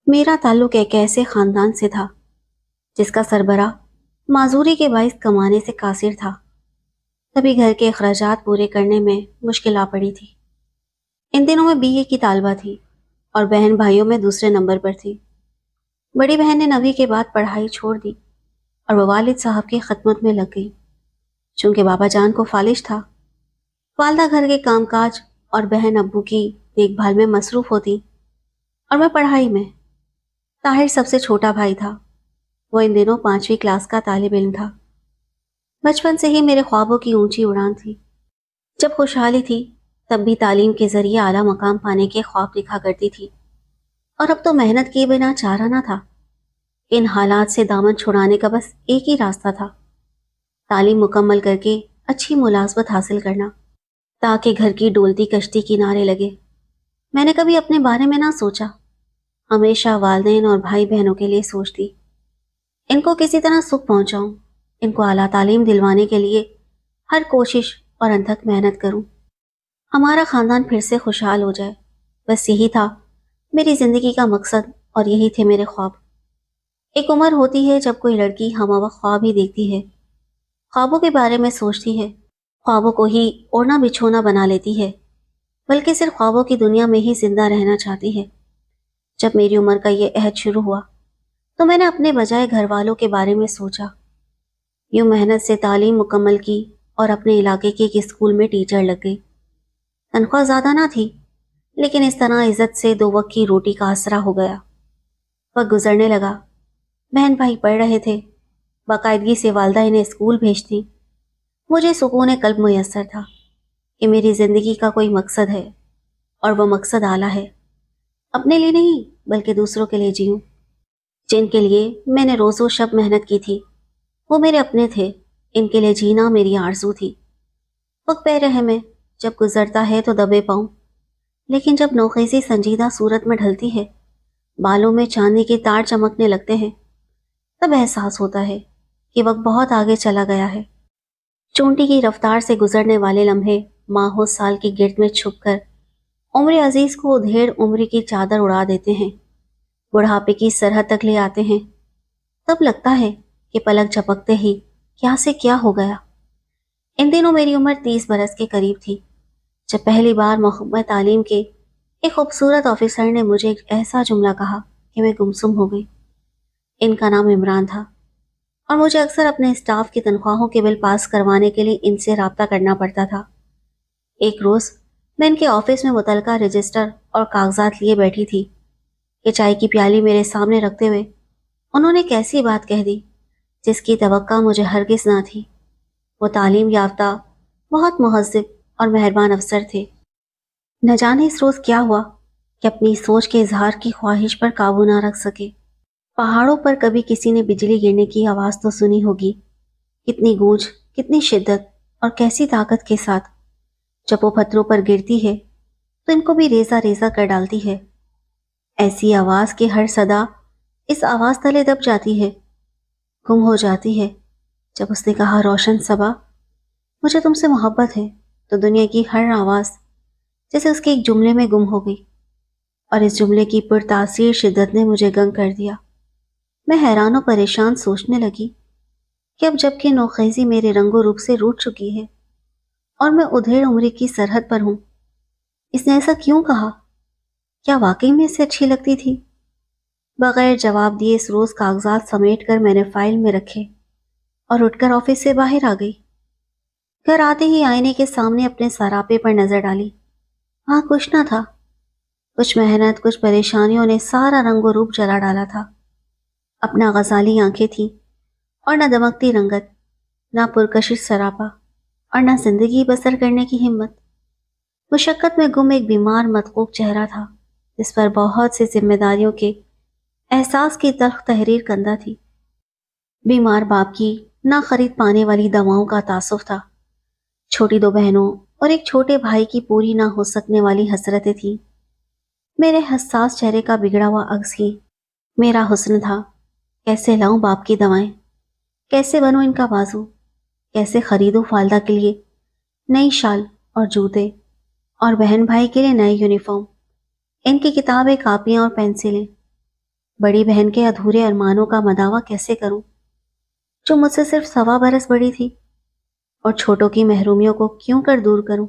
میرا تعلق ایک ایسے خاندان سے تھا جس کا سربراہ معذوری کے باعث کمانے سے قاصر تھا۔ تبھی گھر کے اخراجات پورے کرنے میں مشکل آ پڑی تھی۔ ان دنوں میں BA کی طالبہ تھی اور بہن بھائیوں میں دوسرے نمبر پر تھی۔ بڑی بہن نے 9ویں کے بعد پڑھائی چھوڑ دی اور وہ والد صاحب کی خدمت میں لگ گئی۔ چونکہ بابا جان کو فالج تھا، والدہ گھر کے کام کاج اور بہن ابو کی دیکھ بھال میں مصروف ہوتی اور میں پڑھائی میں۔ طاہر سب سے چھوٹا بھائی تھا۔ وہ ان دنوں 5ویں کلاس کا طالب علم تھا۔ بچپن سے ہی میرے خوابوں کی اونچی اڑان تھی۔ جب خوشحالی تھی تب بھی تعلیم کے ذریعے اعلیٰ مقام پانے کے خواب دکھا کرتی تھی، اور اب تو محنت کیے بنا چارہ نہ تھا۔ ان حالات سے دامن چھڑانے کا بس ایک ہی راستہ تھا، تعلیم مکمل کر کے اچھی ملازمت حاصل کرنا، تاکہ گھر کی ڈولتی کشتی کنارے لگے۔ میں نے کبھی اپنے بارے میں نہ سوچا، ہمیشہ والدین اور بھائی بہنوں کے لیے سوچتی، ان کو کسی طرح سکھ پہنچاؤں، ان کو اعلیٰ تعلیم دلوانے کے لیے ہر کوشش اور انتھک محنت کروں، ہمارا خاندان پھر سے خوشحال ہو جائے۔ بس یہی تھا میری زندگی کا مقصد اور یہی تھے میرے خواب۔ ایک عمر ہوتی ہے جب کوئی لڑکی ہموقت خواب ہی دیکھتی ہے، خوابوں کے بارے میں سوچتی ہے، خوابوں کو ہی اوڑھنا بچھونا بنا لیتی ہے، بلکہ صرف خوابوں کی دنیا میں ہی زندہ رہنا چاہتی ہے۔ جب میری عمر کا یہ عہد شروع ہوا تو میں نے اپنے بجائے گھر والوں کے بارے میں سوچا۔ یوں محنت سے تعلیم مکمل کی اور اپنے علاقے کے ایک اسکول میں ٹیچر لگ گئی۔ تنخواہ زیادہ نہ تھی، لیکن اس طرح عزت سے 2 وقت کی روٹی کا آسرا ہو گیا۔ وقت گزرنے لگا، بہن بھائی پڑھ رہے تھے، باقاعدگی سے والدہ انہیں اسکول بھیجتی۔ مجھے سکون قلب میسر تھا کہ میری زندگی کا کوئی مقصد ہے، اور وہ مقصد اعلیٰ ہے۔ اپنے لیے نہیں بلکہ دوسروں کے لیے جیوں۔ جن کے لیے میں نے روز و شب محنت کی تھی وہ میرے اپنے تھے، ان کے لیے جینا میری آرزو تھی۔ وقت بے رحم ہے، جب گزرتا ہے تو دبے پاؤں، لیکن جب نوخیزی سنجیدہ صورت میں ڈھلتی ہے، بالوں میں چاندی کے تار چمکنے لگتے ہیں، تب احساس ہوتا ہے کہ وقت بہت آگے چلا گیا ہے۔ چونٹی کی رفتار سے گزرنے والے لمحے ماہوں سال کی گرد میں چھپ کر عمر عزیز کو ادھیڑ عمر کی چادر اڑا دیتے ہیں، بڑھاپے کی سرحد تک لے آتے ہیں۔ تب لگتا ہے کہ پلک جھپکتے ہی کیا سے کیا ہو گیا۔ ان دنوں میری عمر 30 برس کے قریب تھی جب پہلی بار محکمہ تعلیم کے ایک خوبصورت آفیسر نے مجھے ایک ایسا جملہ کہا کہ میں گمسم ہو گئی۔ ان کا نام عمران تھا، اور مجھے اکثر اپنے اسٹاف کی تنخواہوں کے بل پاس کروانے کے لیے ان سے رابطہ کرنا پڑتا تھا۔ ایک روز میں ان کے آفس میں متعلقہ رجسٹر اور کاغذات لیے بیٹھی تھی کہ چائے کی پیالی میرے سامنے رکھتے ہوئے انہوں نے ایک ایسی بات کہہ دی جس کی توقع مجھے ہرگز نہ تھی۔ وہ تعلیم یافتہ، بہت مہذب اور مہربان افسر تھے۔ نہ جانے اس روز کیا ہوا کہ اپنی سوچ کے اظہار کی خواہش پر قابو نہ رکھ سکے۔ پہاڑوں پر کبھی کسی نے بجلی گرنے کی آواز تو سنی ہوگی، کتنی گونج، کتنی شدت اور کیسی طاقت کے ساتھ۔ جب وہ پتھروں پر گرتی ہے تو ان کو بھی ریزہ ریزہ کر ڈالتی ہے۔ ایسی آواز کی ہر صدا اس آواز تلے دب جاتی ہے، گم ہو جاتی ہے۔ جب اس نے کہا، روشن صبا، مجھے تم سے محبت ہے، تو دنیا کی ہر آواز جیسے اس کے ایک جملے میں گم ہو گئی، اور اس جملے کی پرتاثیر شدت نے مجھے گنگ کر دیا۔ میں حیران و پریشان سوچنے لگی کہ اب جب کہ نوخیزی میرے رنگ و روپ سے روٹھ چکی ہے اور میں ادھیڑ عمری کی سرحد پر ہوں، اس نے ایسا کیوں کہا؟ کیا واقعی میں اسے اچھی لگتی تھی؟ بغیر جواب دیے اس روز کاغذات سمیٹ کر میں نے فائل میں رکھے اور اٹھ کر آفس سے باہر آ گئی۔ گھر آتے ہی آئینے کے سامنے اپنے سراپے پر نظر ڈالی۔ وہاں کچھ نہ تھا۔ کچھ محنت، کچھ پریشانیوں نے سارا رنگ و روپ جلا ڈالا تھا۔ اپنا غزالی آنکھیں تھیں اور نہ دمکتی رنگت، نہ پرکشش سراپا، اور نہ زندگی بسر کرنے کی ہمت۔ مشقت میں گم ایک بیمار مدقوق چہرہ تھا جس پر بہت سی ذمہ داریوں کے احساس کی تلخ تحریر کندہ تھی۔ بیمار باپ کی نہ خرید پانے والی دواؤں کا تعصف تھا۔ چھوٹی 2 بہنوں اور ایک چھوٹے بھائی کی پوری نہ ہو سکنے والی حسرتیں تھیں۔ میرے حساس چہرے کا بگڑا ہوا عکس ہی میرا حسن تھا۔ کیسے لاؤں باپ کی دوائیں، کیسے بنوں ان کا بازو، کیسے خریدوں فالدہ کے لیے نئی شال اور جوتے، اور بہن بھائی کے لیے نئے یونیفارم، ان کی کتابیں، کاپیاں اور پینسلیں۔ بڑی بہن کے ادھورے ارمانوں کا مداوع کیسے کروں جو مجھ سے صرف 1.25 برس بڑی تھی، اور چھوٹوں کی محرومیوں کو کیوں کر دور کروں؟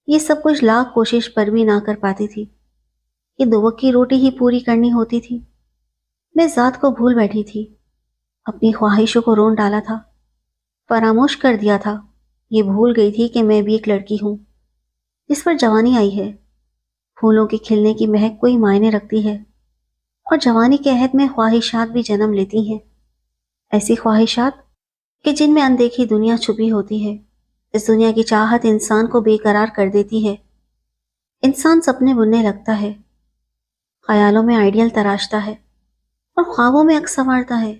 یہ سب کچھ لاکھ کوشش پر بھی نہ کر پاتی تھی کہ 2 وقت کی روٹی ہی پوری کرنی ہوتی تھی۔ میں ذات کو بھول بیٹھی تھی، اپنی خواہشوں کو رون ڈالا تھا، فراموش کر دیا تھا۔ یہ بھول گئی تھی کہ میں بھی ایک لڑکی ہوں جس پر جوانی آئی ہے۔ پھولوں کے کھلنے کی مہک کوئی معنی رکھتی ہے، اور جوانی کے عہد میں خواہشات بھی جنم لیتی ہیں، ایسی خواہشات کہ جن میں اندیکھی دنیا چھپی ہوتی ہے۔ اس دنیا کی چاہت انسان کو بے قرار کر دیتی ہے۔ انسان سپنے بننے لگتا ہے، خیالوں میں آئیڈیل تراشتا ہے، اور خوابوں میں عکس سنوارتا ہے،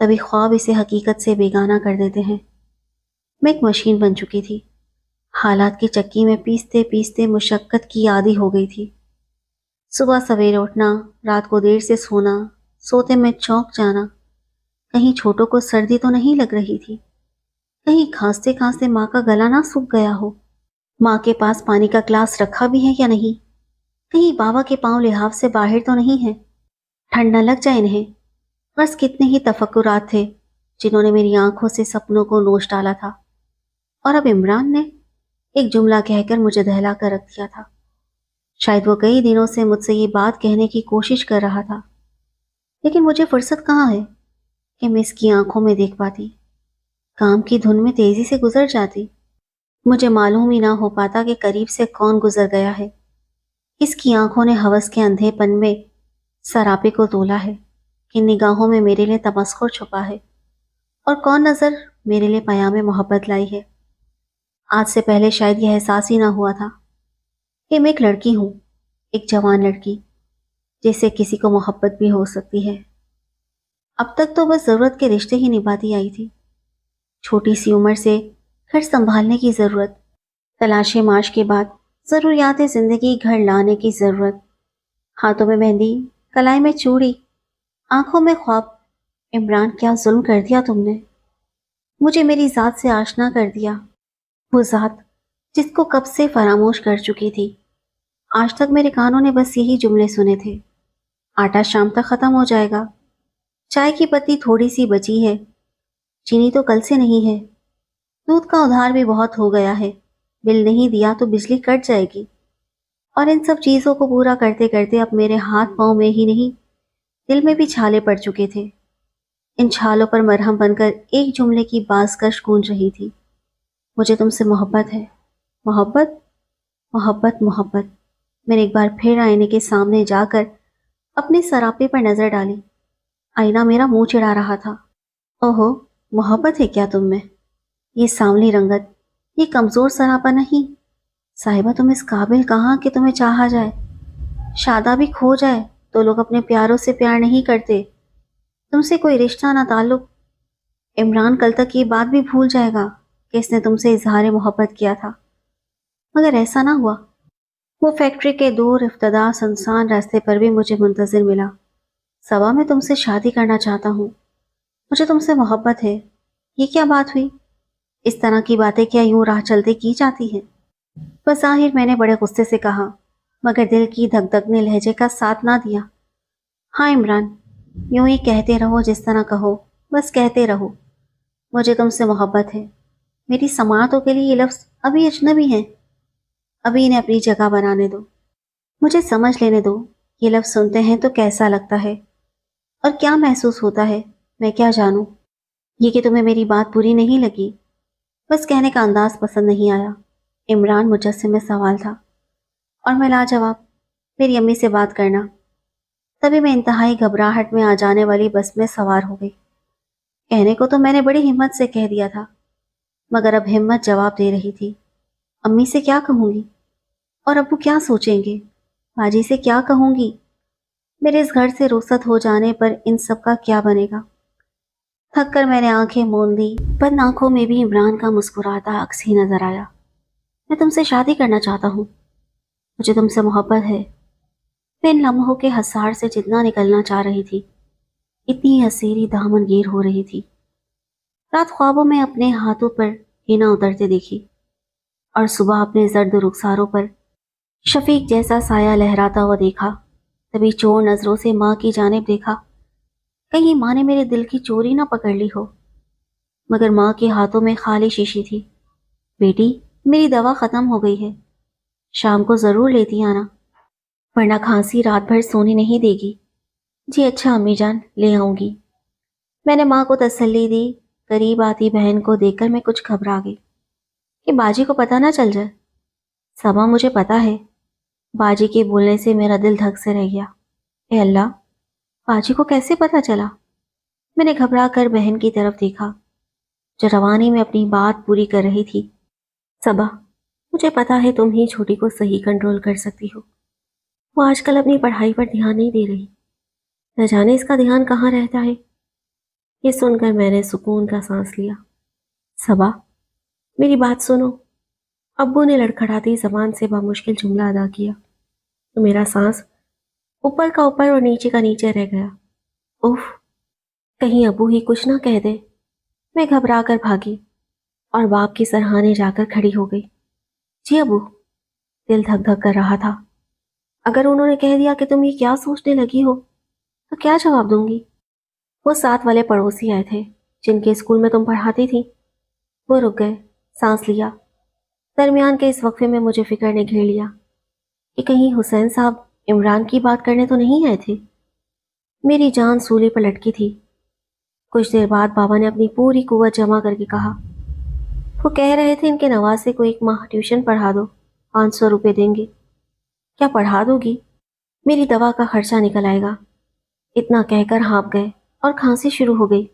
تبھی خواب اسے حقیقت سے بیگانہ کر دیتے ہیں۔ میں ایک مشین بن چکی تھی، حالات کی چکی میں پیستے پیستے مشقت کی عادی ہو گئی تھی۔ صبح سویرے اٹھنا، رات کو دیر سے سونا، سوتے میں چونک جانا۔ کہیں چھوٹوں کو سردی تو نہیں لگ رہی تھی، کہیں کھانستے کھانستے ماں کا گلا نہ سوکھ گیا ہو، ماں کے پاس پانی کا گلاس رکھا بھی ہے یا نہیں، کہیں بابا کے پاؤں لحاف سے باہر تو نہیں ہے، ٹھنڈ نہ لگ جائے انہیں۔ بس کتنے ہی تفکرات تھے جنہوں نے میری آنکھوں سے سپنوں کو نوچ ڈالا تھا، اور اب عمران نے ایک جملہ کہہ کر مجھے دہلا کر رکھ دیا تھا۔ شاید وہ کئی دنوں سے مجھ سے یہ بات کہنے کی کوشش کر رہا تھا، لیکن مجھے فرصت کہاں ہے کہ میں اس کی آنکھوں میں دیکھ پاتی۔ کام کی دھن میں تیزی سے گزر جاتی، مجھے معلوم ہی نہ ہو پاتا کہ قریب سے کون گزر گیا ہے۔ اس کی آنکھوں نے ہوس کے اندھے پن میں سراپے کو تولا ہے، کن نگاہوں میں میرے لیے تمسخر چھپا ہے، اور کون نظر میرے لیے پیام محبت لائی ہے۔ آج سے پہلے شاید یہ احساس ہی نہ ہوا تھا کہ میں ایک لڑکی ہوں، ایک جوان لڑکی جس سے کسی کو محبت بھی ہو سکتی ہے۔ اب تک تو بس ضرورت کے رشتے ہی نبھاتی آئی تھی، چھوٹی سی عمر سے گھر سنبھالنے کی ضرورت، تلاش معاش کے بعد ضروریات زندگی گھر لانے کی ضرورت، ہاتھوں میں مہندی، کلائی میں چوڑی، آنکھوں میں خواب۔ عمران، کیا ظلم کر دیا تم نے، مجھے میری ذات سے آشنا کر دیا، وہ ذات جس کو کب سے فراموش کر چکی تھی۔ آج تک میرے کانوں نے بس یہی جملے سنے تھے: آٹا شام تک ختم ہو جائے گا، چائے کی پتی تھوڑی سی بچی ہے، چینی تو کل سے نہیں ہے، دودھ کا ادھار بھی بہت ہو گیا ہے، بل نہیں دیا تو بجلی کٹ جائے گی۔ اور ان سب چیزوں کو پورا کرتے کرتے اب میرے ہاتھ پاؤں میں ہی نہیں، دل میں بھی چھالے پڑ چکے تھے۔ ان چھالوں پر مرہم بن کر ایک جملے کی بازکش گونج رہی تھی: مجھے تم سے محبت ہے۔ محبت، محبت، محبت۔ میں نے ایک بار پھر آئینے کے سامنے جا کر اپنے سراپے پر نظر ڈالی۔ آئینہ میرا منہ چڑھا رہا تھا۔ اوہو، محبت ہے کیا تم میں؟ یہ سانولی رنگت، یہ کمزور سراپا نہیں۔ صاحبہ، تم اس قابل کہاں کہ تمہیں چاہا جائے؟ شادابی کھو جائے تو لوگ اپنے پیاروں سے پیار نہیں کرتے، تم سے کوئی رشتہ نہ تعلق۔ عمران کل تک یہ بات بھی بھول جائے گا کہ اس نے تم سے اظہار محبت کیا تھا، مگر ایسا نہ ہوا۔ وہ فیکٹری کے دور افتادہ سنسان راستے پر بھی مجھے منتظر ملا۔ صبا، میں تم سے شادی کرنا چاہتا ہوں، مجھے تم سے محبت ہے۔ یہ کیا بات ہوئی؟ اس طرح کی باتیں کیا یوں راہ چلتے کی جاتی ہیں؟ بظاہر میں نے بڑے غصے سے کہا، مگر دل کی دھک دھک نے لہجے کا ساتھ نہ دیا۔ ہاں عمران، یوں ہی کہتے رہو، جس طرح کہو، بس کہتے رہو۔ مجھے تم سے محبت ہے۔ میری سماعتوں کے لیے یہ لفظ ابھی اجنبی ہیں، ابھی انہیں اپنی جگہ بنانے دو، مجھے سمجھ لینے دو۔ یہ لفظ سنتے ہیں تو کیسا لگتا ہے اور کیا محسوس ہوتا ہے میں کیا جانوں۔ یہ کہ تمہیں میری بات بری نہیں لگی، بس کہنے کا انداز پسند نہیں آیا۔ عمران مجسم میں سوال تھا، اور میں لاجواب: میری امی سے بات کرنا۔ تبھی میں انتہائی گھبراہٹ میں آ جانے والی بس میں سوار ہو گئی۔ کہنے کو تو میں نے بڑی ہمت سے کہہ دیا تھا، مگر اب ہمت جواب دے رہی تھی۔ امی سے کیا کہوں گی؟ اور ابو کیا سوچیں گے؟ باجی سے کیا کہوں گی؟ میرے اس گھر سے رخصت ہو جانے پر ان سب کا کیا بنے گا؟ تھک کر میں نے آنکھیں موند لی، بند آنکھوں میں بھی عمران کا مسکراتا عکس ہی نظر آیا۔ میں تم سے شادی کرنا چاہتا ہوں، مجھے تم سے محبت ہے۔ میں ان لمحوں کے حصار سے جتنا نکلنا چاہ رہی تھی، اتنی اسیری دامن گیر ہو رہی تھی۔ رات خوابوں میں اپنے ہاتھوں پر ہینا اترتے دیکھی، اور صبح اپنے زرد رخساروں پر شفیق جیسا سایہ لہراتا ہوا دیکھا۔ تبھی چور نظروں سے ماں کی جانب دیکھا، کہیں ماں نے میرے دل کی چوری نہ پکڑ لی ہو، مگر ماں کے ہاتھوں میں خالی شیشی تھی۔ بیٹی، میری دوا ختم ہو گئی ہے، شام کو ضرور لیتی آنا، ورنہ کھانسی رات بھر سونے نہیں دے گی۔ جی اچھا امی جان، لے آؤں گی، میں نے ماں کو تسلی دی۔ قریب آتی بہن کو دیکھ کر میں کچھ گھبرا گئی کہ باجی کو پتہ نہ چل جائے۔ صبا، مجھے پتا ہے، باجی کے بولنے سے میرا دل دھک سے رہ گیا۔ اے اللہ، باجی کو کیسے پتا چلا؟ میں نے گھبرا کر بہن کی طرف دیکھا جو روانی میں اپنی بات پوری کر رہی تھی۔ صبا، مجھے پتا ہے تم ہی چھوٹی کو صحیح کنٹرول کر سکتی ہو، وہ آج کل اپنی پڑھائی پر دھیان نہیں دے رہی، نہ جانے اس کا دھیان کہاں رہتا ہے۔ یہ سن کر میں نے سکون کا سانس لیا۔ صبا، میری بات سنو، ابو نے لڑکھڑاتی زبان سے بامشکل جملہ ادا کیا تو میرا سانس اوپر کا اوپر اور نیچے کا نیچے رہ گیا۔ اوف، کہیں ابو ہی کچھ نہ کہہ دے۔ میں گھبرا کر بھاگی اور باپ کی سرہانے جا کر کھڑی ہو گئی۔ جی ابو، دل دھک دھک کر رہا تھا، اگر انہوں نے کہہ دیا کہ تم یہ کیا سوچنے لگی ہو تو کیا جواب دوں گی؟ وہ ساتھ والے پڑوسی آئے تھے جن کے اسکول میں تم پڑھاتی تھی، وہ رک گئے، سانس لیا۔ درمیان کے اس وقفے میں مجھے فکر نے گھیر لیا کہ کہیں حسین صاحب عمران کی بات کرنے تو نہیں آئے تھے۔ میری جان سولی پر لٹکی تھی۔ کچھ دیر بعد بابا نے اپنی پوری قوت جمع کر کے کہا، وہ کہہ رہے تھے ان کے نواسے کو 1 ماہ ٹیوشن پڑھا دو، 500 روپے دیں گے۔ کیا پڑھا دو گی؟ میری دوا کا خرچہ نکل آئے گا۔ اتنا کہہ کر ہانپ گئے اور کھانسی شروع ہو گئی۔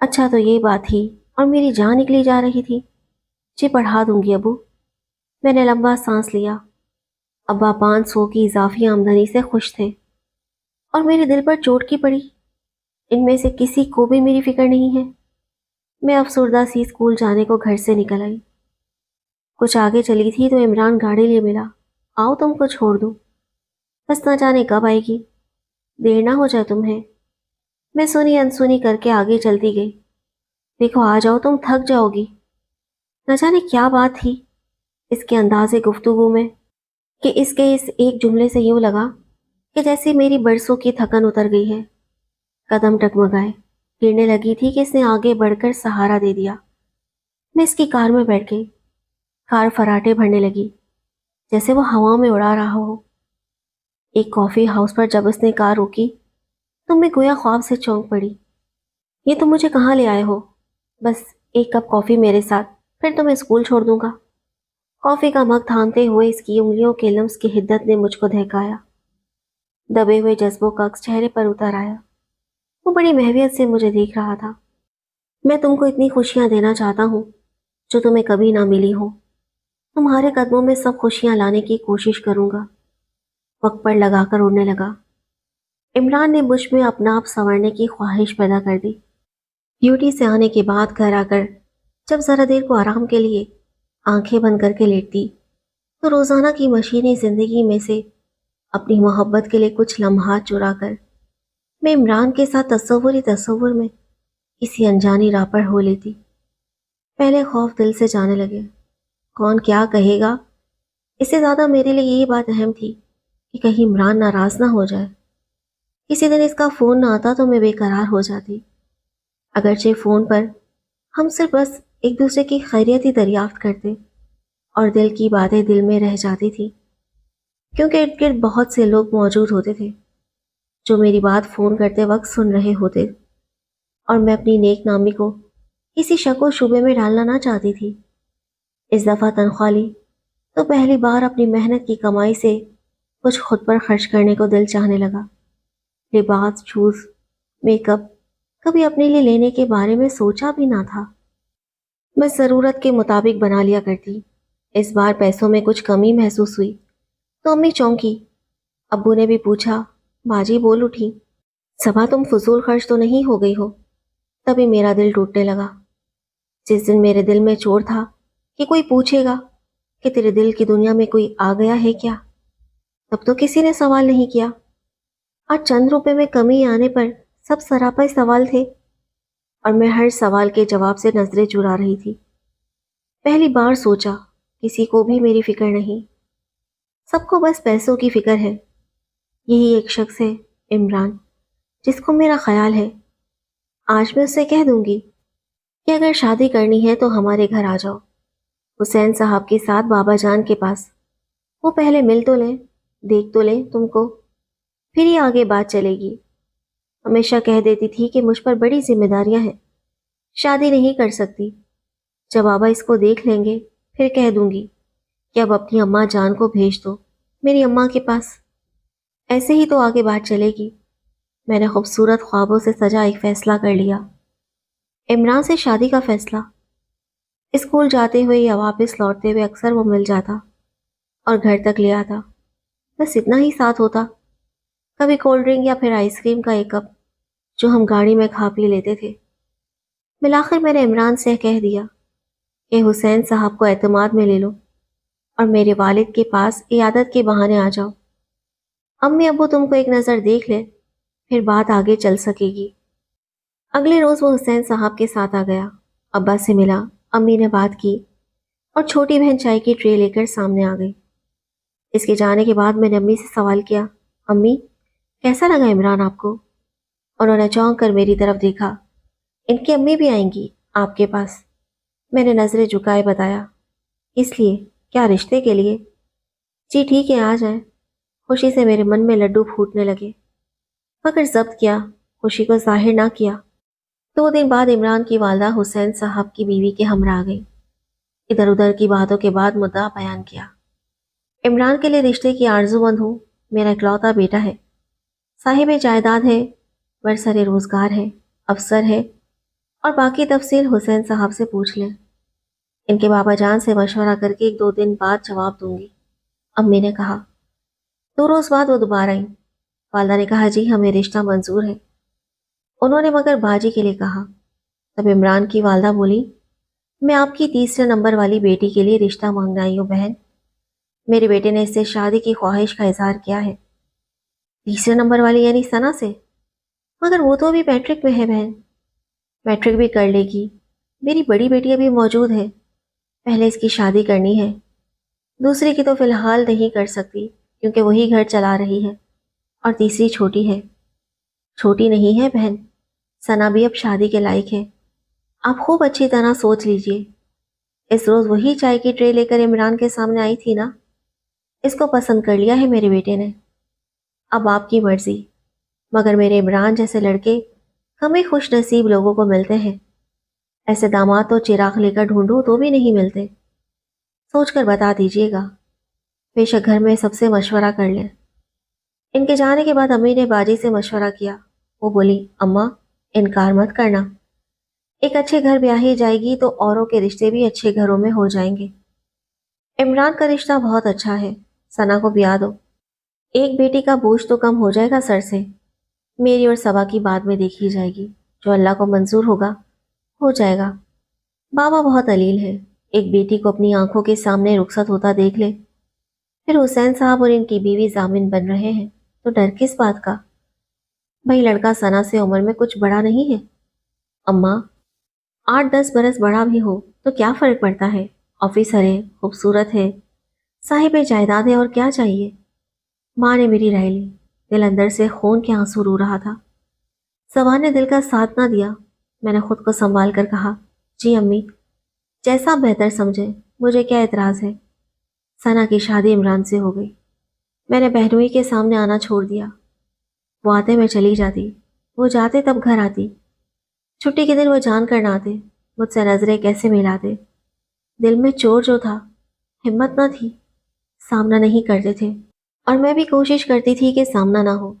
اچھا تو یہ بات تھی اور میری جان نکلی جا رہی تھی۔ جی پڑھا دوں گی ابو۔ میں نے لمبا سانس لیا۔ ابا 500 کی اضافی آمدنی سے خوش تھے اور میرے دل پر چوٹ کی پڑی۔ ان میں سے کسی کو بھی میری فکر نہیں ہے۔ میں افسردہ سی اسکول جانے کو گھر سے نکل آئی۔ کچھ آگے چلی تھی تو عمران گاڑی لے ملا۔ آؤ تم کو چھوڑ دوں، بس نہ جانے کب آئے گی، دیر نہ ہو جائے تمہیں۔ میں سنی انسنی کر کے آگے چلتی گئی۔ دیکھو آ جاؤ، تم تھک جاؤ گی۔ نہ جانے کیا بات تھی اس کے انداز گفتگو میں کہ اس کے اس ایک جملے سے یوں لگا کہ جیسے میری برسوں کی تھکن اتر گئی ہے۔ قدم ٹگمگائے، گرنے لگی تھی کہ اس نے آگے بڑھ کر سہارا دے دیا۔ میں اس کی کار میں بیٹھ گئی۔ کار فراٹے بھرنے لگی جیسے وہ ہواؤں میں اڑا رہا ہو۔ ایک کافی ہاؤس پر جب اس نے کار روکی تو میں گویا خواب سے چونک پڑی۔ یہ تم مجھے کہاں لے آئے ہو؟ بس 1 کپ کافی میرے ساتھ، پھر تمہیں اسکول چھوڑ دوں گا۔ کافی کا مگ تھامتے ہوئے اس کی انگلیوں کے لمس کی حدت نے مجھ کو دہکایا۔ دبے ہوئے جذبوں کا عکس چہرے پر اتر آیا۔ وہ بڑی محویت سے مجھے دیکھ رہا تھا۔ میں تم کو اتنی خوشیاں دینا چاہتا ہوں جو تمہیں کبھی نہ ملی ہو۔ تمہارے قدموں میں سب خوشیاں لانے کی کوشش کروں گا۔ وقت پر لگا کر اڑنے لگا۔ عمران نے مجھ میں اپنا آپ سنورنے کی خواہش پیدا کر دی۔ ڈیوٹی سے آنے کے بعد گھر آ کر جب ذرا دیر کو آرام کے لیے آنکھیں بند کر کے لیٹتی تو روزانہ کی مشینی زندگی میں سے اپنی محبت کے لیے کچھ لمحات چرا کر میں عمران کے ساتھ تصور میں کسی انجانی راہ پر ہو لیتی۔ پہلے خوف دل سے جانے لگے، کون کیا کہے گا، اس سے زیادہ میرے لیے یہ بات اہم تھی کہ کہیں عمران ناراض نہ ہو جائے۔ کسی دن اس کا فون نہ آتا تو میں بے قرار ہو جاتی۔ اگرچہ فون پر ہم صرف بس ایک دوسرے کی خیریت ہی دریافت کرتے اور دل کی باتیں دل میں رہ جاتی تھی، کیونکہ ارد گرد بہت سے لوگ موجود ہوتے تھے جو میری بات فون کرتے وقت سن رہے ہوتے، اور میں اپنی نیک نامی کو کسی شک و شبے میں ڈالنا نہ چاہتی تھی۔ اس دفعہ تنخواہ لی تو پہلی بار اپنی محنت کی کمائی سے کچھ خود پر خرچ کرنے کو دل چاہنے لگا۔ لباس، شوز، میک اپ کبھی اپنے لیے لینے کے بارے میں سوچا بھی نہ تھا، میں ضرورت کے مطابق بنا لیا کرتی۔ اس بار پیسوں میں کچھ کمی محسوس ہوئی تو امی چونکی۔ ابو نے بھی پوچھا، باجی بول اٹھی، صبا تم فضول خرچ تو نہیں ہو گئی ہو؟ تبھی میرا دل ٹوٹنے لگا۔ جس دن میرے دل میں چور تھا کہ کوئی پوچھے گا کہ تیرے دل کی دنیا میں کوئی آ گیا ہے کیا، تب تو کسی نے سوال نہیں کیا۔ آج چند روپے میں کمی آنے پر سب سراپا سوال تھے اور میں ہر سوال کے جواب سے نظریں چرا رہی تھی۔ پہلی بار سوچا کسی کو بھی میری فکر نہیں، سب کو بس پیسوں کی فکر ہے۔ یہی ایک شخص ہے، عمران، جس کو میرا خیال ہے۔ آج میں اسے کہہ دوں گی کہ اگر شادی کرنی ہے تو ہمارے گھر آ جاؤ، حسین صاحب کے ساتھ بابا جان کے پاس۔ وہ پہلے مل تو لیں، دیکھ تو لیں تم کو، پھر ہی آگے بات چلے گی۔ ہمیشہ کہہ دیتی تھی کہ مجھ پر بڑی ذمہ داریاں ہیں، شادی نہیں کر سکتی۔ جب بابا اس کو دیکھ لیں گے پھر کہہ دوں گی کہ اب اپنی اماں جان کو بھیج دو میری اماں کے پاس۔ ایسے ہی تو آگے بات چلے گی۔ میں نے خوبصورت خوابوں سے سجا ایک فیصلہ کر لیا، عمران سے شادی کا فیصلہ۔ اسکول جاتے ہوئے یا واپس لوٹتے ہوئے اکثر وہ مل جاتا اور گھر تک لے آتا، بس اتنا ہی ساتھ ہوتا۔ کبھی کولڈ ڈرنک یا پھر آئس کریم کا ایک کپ جو ہم گاڑی میں کھا پی لیتے تھے۔ بالآخر میں نے عمران سے کہہ دیا کہ حسین صاحب کو اعتماد میں لے لو اور میرے والد کے پاس عیادت کے بہانے آ جاؤ۔ امی ابو تم کو ایک نظر دیکھ لے، پھر بات آگے چل سکے گی۔ اگلے روز وہ حسین صاحب کے ساتھ آ گیا، ابا سے ملا، امی نے بات کی اور چھوٹی بہن چائے کی ٹرے لے کر سامنے آ گئی۔ اس کے جانے کے بعد میں نے امی سے سوال کیا، امی کیسا لگا عمران آپ کو؟ انہوں نے چونک کر میری طرف دیکھا۔ ان کی امی بھی آئیں گی آپ کے پاس؟ میں نے نظریں جھکائے بتایا۔ اس لیے؟ کیا رشتے کے لیے؟ جی ٹھیک ہے آ جائیں۔ خوشی سے میرے من میں لڈو پھوٹنے لگے، مگر ضبط کیا، خوشی کو ظاہر نہ کیا۔ 2 دن بعد عمران کی والدہ حسین صاحب کی بیوی کے ہمراہ آ گئی۔ ادھر ادھر کی باتوں کے بعد مدعا بیان کیا۔ عمران کے لیے رشتے کی آرزو مند ہوں، میرا اکلوتا بیٹا ہے، صاحب جائیداد ہے، برسر روزگار ہے، افسر ہے، اور باقی تفصیل حسین صاحب سے پوچھ لیں۔ ان کے بابا جان سے مشورہ کر کے 1-2 دن بعد جواب دوں گی، امی نے کہا۔ 2 روز بعد وہ دوبارہ آئیں۔ والدہ نے کہا جی ہمیں رشتہ منظور ہے۔ انہوں نے مگر باجی کے لیے کہا۔ تب عمران کی والدہ بولی، میں آپ کی 3 نمبر والی بیٹی کے لیے رشتہ مانگنے آئی ہوں بہن۔ میرے بیٹے نے اس سے شادی کی خواہش کا اظہار کیا ہے۔ 3 نمبر والی یعنی ثنا سے؟ مگر وہ تو ابھی میٹرک میں ہے بہن۔ میٹرک بھی کر لے گی، میری بڑی بیٹی ابھی موجود ہے، پہلے اس کی شادی کرنی ہے۔ دوسری کی تو فی الحال نہیں کر سکتی کیونکہ وہی گھر چلا رہی ہے، اور تیسری چھوٹی ہے۔ چھوٹی نہیں ہے بہن، ثنا بھی اب شادی کے لائق ہے۔ آپ خوب اچھی طرح سوچ لیجئے۔ اس روز وہی چائے کی ٹرے لے کر عمران کے سامنے آئی تھی نا؟ اس کو پسند کر لیا ہے میرے بیٹے نے، اب آپ کی مرضی۔ مگر میرے عمران جیسے لڑکے ہمیں خوش نصیب لوگوں کو ملتے ہیں، ایسے داماد تو چراغ لے کر ڈھونڈو تو بھی نہیں ملتے۔ سوچ کر بتا دیجیے گا، بے شک گھر میں سب سے مشورہ کر لیں۔ ان کے جانے کے بعد امی نے باجی سے مشورہ کیا۔ وہ بولی، اماں انکار مت کرنا، ایک اچھے گھر بیاہی جائے گی تو اوروں کے رشتے بھی اچھے گھروں میں ہو جائیں گے۔ عمران کا رشتہ بہت اچھا ہے، ثنا کو بیاہ دو، ایک بیٹی کا بوجھ تو کم ہو جائے گا سر سے۔ میری اور صبا کی بعد میں دیکھی جائے گی، جو اللہ کو منظور ہوگا ہو جائے گا۔ بابا بہت علیل ہے، ایک بیٹی کو اپنی آنکھوں کے سامنے رخصت ہوتا دیکھ لے۔ پھر حسین صاحب اور ان کی بیوی ضامن بن رہے ہیں تو ڈر کس بات کا؟ بھئی لڑکا ثنا سے عمر میں کچھ بڑا نہیں ہے۔ اماں 8-10 برس بڑا بھی ہو تو کیا فرق پڑتا ہے، آفیسر ہے، خوبصورت ہے، صاحب جائیداد ہے، اور کیا چاہیے؟ ماں نے میری رائے لی، دل اندر سے خون کے آنسو رو رہا تھا۔ زبان نے دل کا ساتھ نہ دیا۔ میں نے خود کو سنبھال کر کہا، جی امی جیسا آپ بہتر سمجھیں، مجھے کیا اعتراض ہے۔ ثنا کی شادی عمران سے ہو گئی۔ میں نے بہنوئی کے سامنے آنا چھوڑ دیا۔ وہ آتے میں چلی جاتی، وہ جاتے تب گھر آتی۔ چھٹی کے دن وہ جان کر نہ آتے، مجھ سے نظریں کیسے ملاتے۔ دل میں چور جو تھا، ہمت نہ تھی، سامنا نہیں کرتے تھے، اور میں بھی کوشش کرتی تھی کہ سامنا نہ ہو۔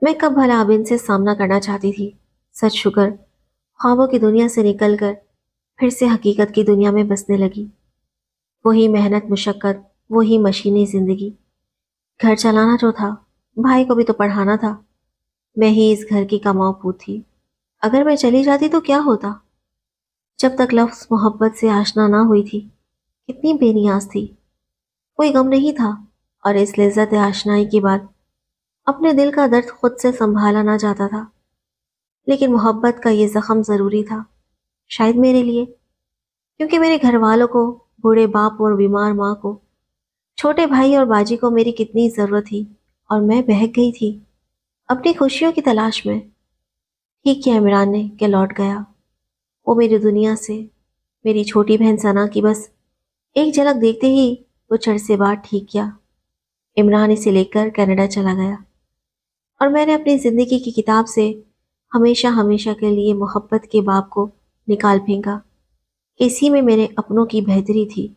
میں کب بھلا اب ان سے سامنا کرنا چاہتی تھی۔ سچ شکر، خوابوں کی دنیا سے نکل کر پھر سے حقیقت کی دنیا میں بسنے لگی۔ وہی محنت مشقت، وہی مشینی زندگی۔ گھر چلانا جو تھا، بھائی کو بھی تو پڑھانا تھا۔ میں ہی اس گھر کی کماؤ پوت تھی۔ اگر میں چلی جاتی تو کیا ہوتا؟ جب تک لفظ محبت سے آشنا نہ ہوئی تھی، کتنی بے نیاز تھی، کوئی غم نہیں تھا، اور اس لذت آشنائی کے بعد اپنے دل کا درد خود سے سنبھالا نہ جاتا تھا۔ لیکن محبت کا یہ زخم ضروری تھا، شاید میرے لیے، کیونکہ میرے گھر والوں کو، بوڑھے باپ اور بیمار ماں کو، چھوٹے بھائی اور باجی کو میری کتنی ضرورت تھی اور میں بہک گئی تھی اپنی خوشیوں کی تلاش میں۔ ٹھیک کیا عمران نے کہ لوٹ گیا۔ وہ میری دنیا سے میری چھوٹی بہن ثنا کی بس ایک جھلک دیکھتے ہی کچھ عرصے بعد ٹھیک کیا۔ عمران اسے لے کر کینیڈا چلا گیا اور میں نے اپنی زندگی کی کتاب سے ہمیشہ ہمیشہ کے لیے محبت کے باب کو نکال پھینکا۔ اسی میں میرے اپنوں کی بہتری تھی۔